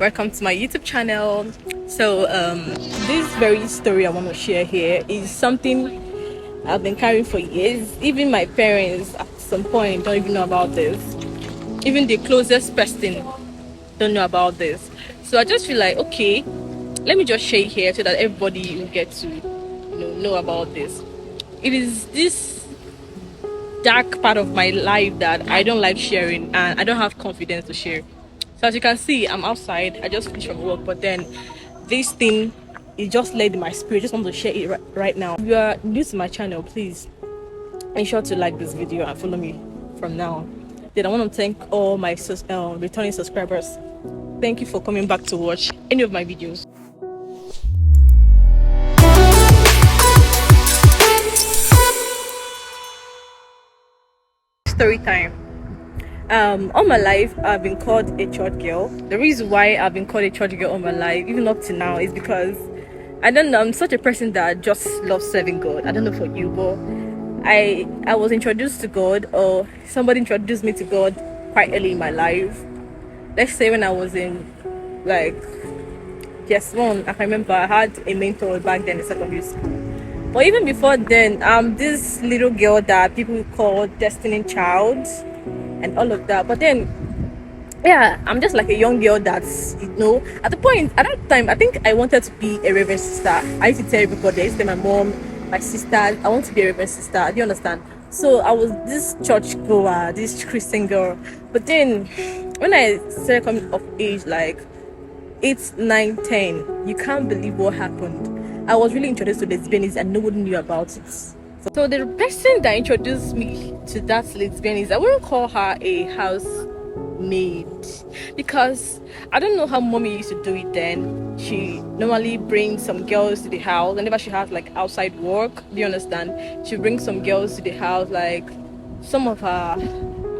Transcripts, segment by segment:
welcome to my YouTube channel. So this very story I want to share here is something I've been carrying for years. Even my parents at some point don't even know about this. Even the closest person don't know about this. So I just feel like, okay, let me just share here so that everybody will get to know about this. It is this dark part of my life that I don't like sharing, and I don't have confidence to share. So as you can see, I'm outside. I just finished from work, but then this thing is just laid in my spirit. I just want to share it right now. If you are new to my channel, please ensure to like this video and follow me from now. Then I want to thank all my returning subscribers. Thank you for coming back to watch any of my videos. Story time. All my life I've been called a church girl. The reason why I've been called a church girl all my life, even up to now, is because I don't know, I'm such a person that just loves serving God. I don't know for you, but I was introduced to God, or somebody introduced me to God quite early in my life. Let's say when I was in yes, one, I can remember I had a mentor back then in secondary school. But even before then, this little girl that people call Destiny Child and all of that. But then, yeah, I'm just like a young girl that's, at that time, I think I wanted to be a reverend sister. I used to tell everybody, I used to tell my mom, my sister, I want to be a reverend sister. Do you understand? So I was this church goer, this Christian girl. But then, when I started coming of age, like 8, 9, 10, you can't believe what happened. I was really introduced to lesbianism and nobody knew about it. So the person that introduced me to that lesbianism, I wouldn't call her a housemaid, because I don't know how mommy used to do it then. She normally brings some girls to the house whenever she has like outside work. Do you understand? She brings some girls to the house, like some of her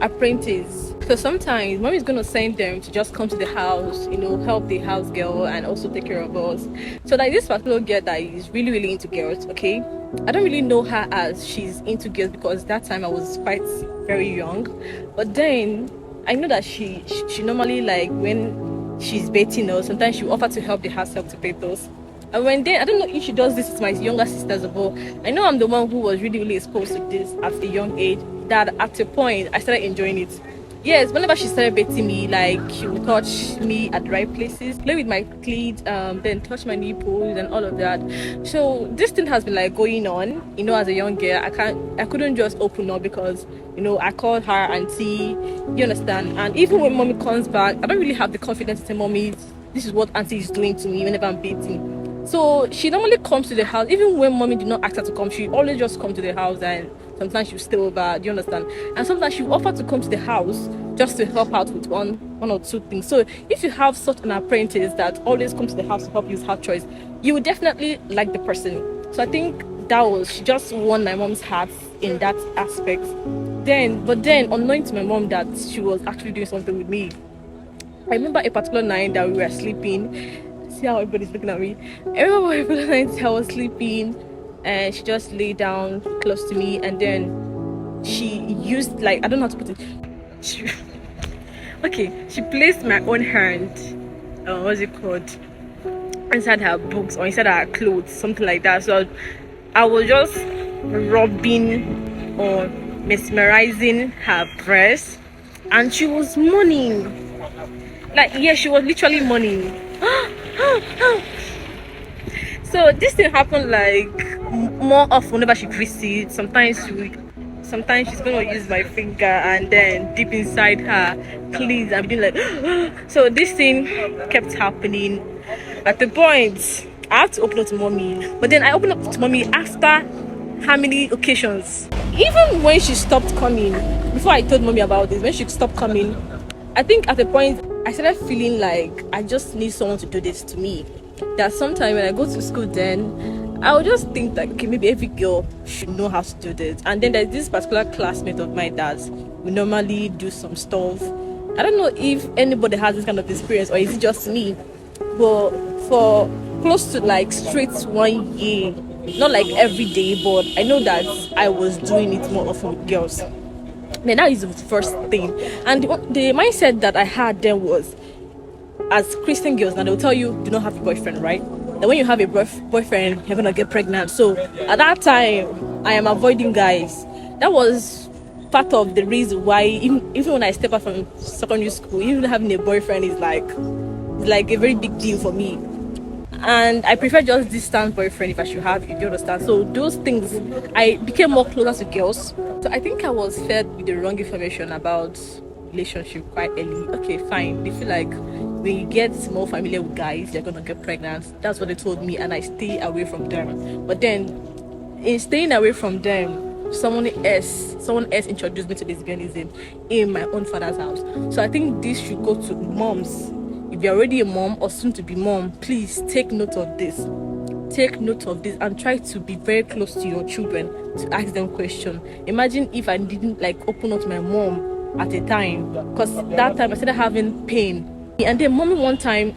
apprentices. So sometimes mommy is going to send them to just come to the house, help the house girl and also take care of us. So like this particular girl that is really, really into girls, okay? I don't really know her as she's into girls, because that time I was quite very young. But then I know that she normally, like when she's bathing us, sometimes she will offer to help the house help to bathe us. And when then, I don't know if she does this with my younger sisters, but I know I'm the one who was really, really exposed to this at a young age, that at a point I started enjoying it. Yes, whenever she started bathing me, like she would touch me at the right places, play with my cleat, then touch my nipples and all of that. So this thing has been like going on, as a young girl. I couldn't just open up, because I called her auntie, you understand? And even when mommy comes back, I don't really have the confidence to say, mommy, this is what auntie is doing to me whenever I'm bathing. So she normally comes to the house. Even when mommy did not ask her to come, she always just come to the house, and sometimes she'll stay over, do you understand? And sometimes she'll offer to come to the house just to help out with one or two things. So if you have such an apprentice that always comes to the house to help you with house chores, you would definitely like the person. So I think she just won my mom's heart in that aspect. But then unknowing to my mom that she was actually doing something with me. I remember a particular night that we were sleeping. See how everybody's looking at me. I remember a particular night I was sleeping, and she just lay down close to me, and then she used, like, I don't know how to put it. She placed my own hand, what's it called, inside her books or inside her clothes, something like that. So I was just rubbing or mesmerizing her breast, and she was moaning. Like, yeah, she was literally moaning. So this thing happened like more often whenever she visits. Sometimes she's gonna use my finger and then deep inside her cleats and be like so this thing kept happening. At the point I have to open up to mommy, but then I opened up to mommy after how many occasions? Even when she stopped coming, before I told mommy about this, when she stopped coming, I think at the point I started feeling like I just need someone to do this to me. That sometime when I go to school, then I would just think that, okay, maybe every girl should know how to do this. And then there's this particular classmate of mine that we normally do some stuff. I don't know if anybody has this kind of experience, or is it just me? But for close to like straight 1 year, not like every day, but I know that I was doing it more often with girls. Then that is the first thing. And the mindset that I had then was, as Christian girls now, they'll tell you do not have a boyfriend, right? That when you have a boyfriend, you're gonna get pregnant. So at that time, I am avoiding guys. That was part of the reason why even when I step out from secondary school, even having a boyfriend is like a very big deal for me. And I prefer just distant boyfriend if I should have it, do you understand? So those things, I became more closer to girls. So I think I was fed with the wrong information about relationship quite early. Okay, fine. They feel like when you get more familiar with guys, you're gonna get pregnant. That's what they told me, and I stay away from them. But then, in staying away from them, someone else introduced me to lesbianism in my own father's house. So I think this should go to moms. If you're already a mom or soon to be mom, please take note of this. Take note of this and try to be very close to your children to ask them questions. Imagine if I didn't open up to my mom at a time, because that time I started having pain. And then mommy one time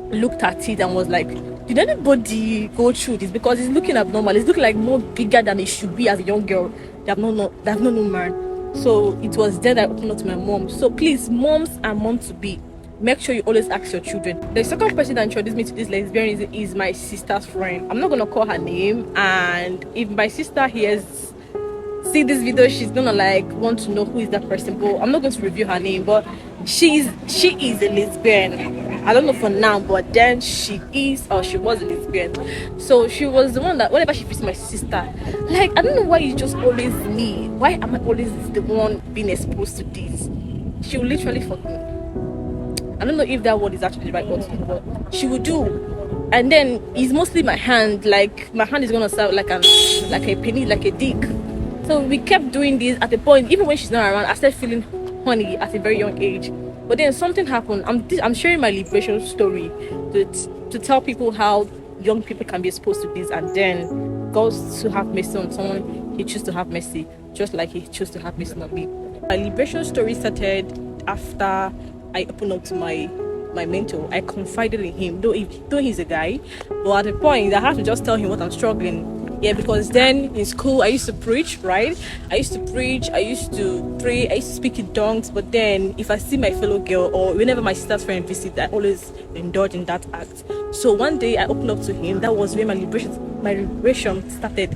looked at it and was like, did anybody go through this? Because it's looking abnormal. It's looking like more bigger than it should be as a young girl. They have no man. So it was then that I opened up to my mom. So please, moms and moms to be, make sure you always ask your children. The second person that introduced me to this lesbianism is my sister's friend. I'm not gonna call her name, and if my sister see this video, she's gonna want to know who is that person. But I'm not going to review her name. But she is a lesbian. I don't know for now, but then she is or she was a lesbian. So she was the one that whenever she visits my sister, I don't know why it's just always me. Why am I always the one being exposed to this? She will literally fuck me. I don't know if that word is actually the right word, but she would do. And then it's mostly my hand. My hand is gonna sound like a penny, like a dick. So we kept doing this. At the point, even when she's not around, I started feeling horny at a very young age. But then something happened. I'm sharing my liberation story to tell people how young people can be exposed to this, and then God to have mercy on someone, He chose to have mercy, just like He chose to have mercy on me. My liberation story started after I opened up to my mentor. I confided in him, though he's a guy, but at the point I have to just tell him what I'm struggling. Yeah, because then in school I used to preach, right? I used to preach, I used to pray, I used to speak in tongues. But then if I see my fellow girl or whenever my sister's friend visit, I always indulge in that act. So one day I opened up to him. That was where my liberation started.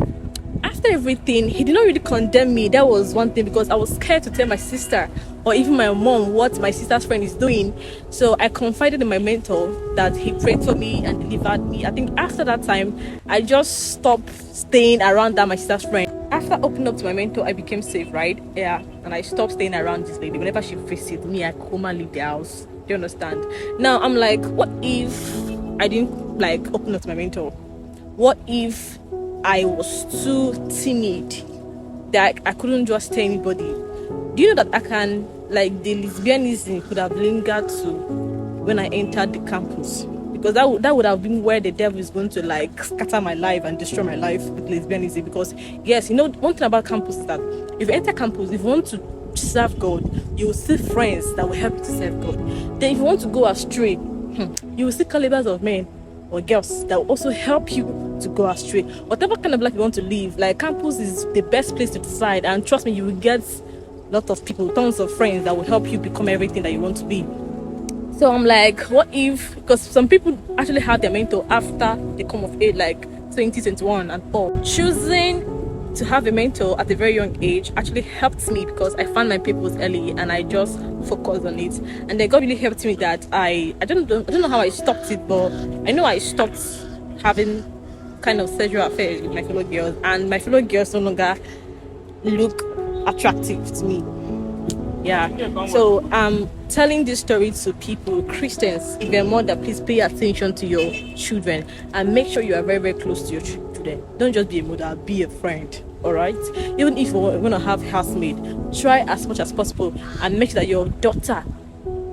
After everything, he did not really condemn me. That was one thing, because I was scared to tell my sister or even my mom what my sister's friend is doing. So I confided in my mentor that he prayed for me and delivered me. I think after that time, I just stopped staying around that my sister's friend. After opening up to my mentor, I became safe, right? Yeah, and I stopped staying around this lady. Whenever she visits me, I come and leave the house. Do you understand? Now I'm like, what if I didn't open up to my mentor? What if I was too timid that I couldn't just tell anybody? Do you know that I can, the lesbianism could have lingered to when I entered the campus? Because that would have been where the devil is going to scatter my life and destroy my life with lesbianism. Because yes, one thing about campus is that if you enter campus, if you want to serve God, you will see friends that will help you to serve God. Then if you want to go astray, you will see calibers of men or girls that will also help you to go astray. Whatever kind of life you want to live, campus is the best place to decide. And trust me, you will get lots of people, tons of friends that will help you become everything that you want to be. So I'm like, what if, because some people actually have their mentor after they come of age, 20, 21 and all. Choosing to have a mentor at a very young age actually helped me, because I found my purpose early and I just focused on it. And then God really helped me that I don't know how I stopped it, but I know I stopped having kind of sexual affairs with my fellow girls, and my fellow girls no longer look attractive to me. Yeah, so I'm telling this story to people, Christians. If you're a mother, please pay attention to your children and make sure you are very, very close to your children. Don't just be a mother, be a friend. All right, even if you're going to have housemaid, try as much as possible and make sure that your daughter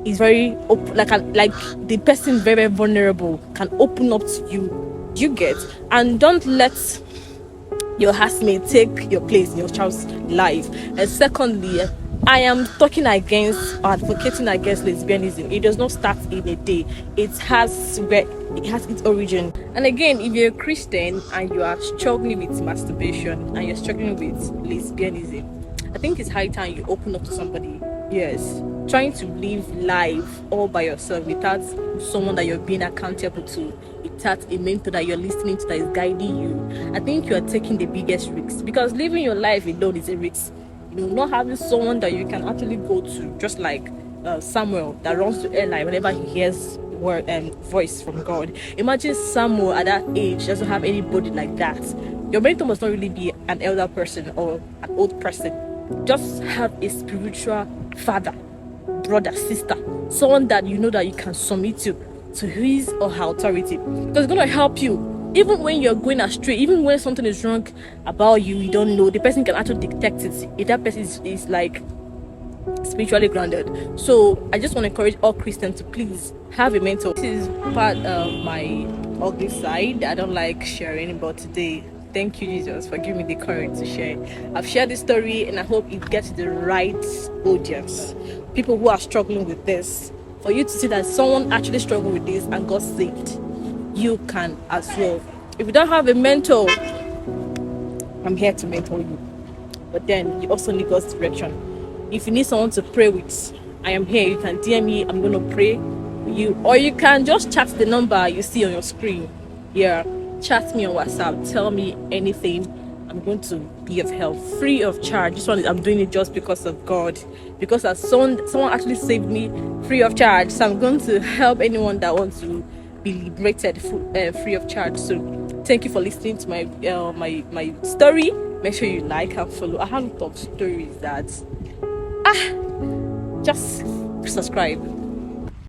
is very open, like the person very, very vulnerable, can open up to you. You get, and don't let your housemate take your place in your child's life. And secondly, I am talking against or advocating against lesbianism. It does not start in a day. It has its origin. And again, if you're a Christian and you are struggling with masturbation and you're struggling with lesbianism, I think it's high time you open up to somebody. Yes, trying to live life all by yourself without someone that you're being accountable to, without a mentor that you're listening to that is guiding you, I think you are taking the biggest risk, because living your life alone is a risk. Not having someone that you can actually go to, just like Samuel that runs to Eli whenever he hears word and voice from God. Imagine Samuel at that age doesn't have anybody like that. Your mentor must not really be an elder person or an old person. Just have a spiritual father, brother, sister, someone that that you can submit to his or her authority, because it's going to help you even when you're going astray, even when something is wrong about you, you don't know, the person can actually detect it if that person is like spiritually grounded. So I just want to encourage all Christians to please have a mentor. This is part of my ugly side. I don't like sharing, but today, thank you, Jesus, for giving me the courage to share. I've shared this story and I hope it gets to the right audience, people who are struggling with this, for you to see that someone actually struggled with this and got saved. You can as well. If you don't have a mentor, I'm here to mentor you, but then you also need God's direction. If you need someone to pray with, I am here. You can DM me, I'm going to pray with you, or you can just chat the number you see on your screen. Yeah, chat me on WhatsApp, tell me anything. I'm going to be of help, free of charge. This one, I'm doing it just because of God, because as someone actually saved me free of charge. So I'm going to help anyone that wants to be liberated free of charge. So thank you for listening to my my story. Make sure you like and follow. I have a lot of stories that just subscribe.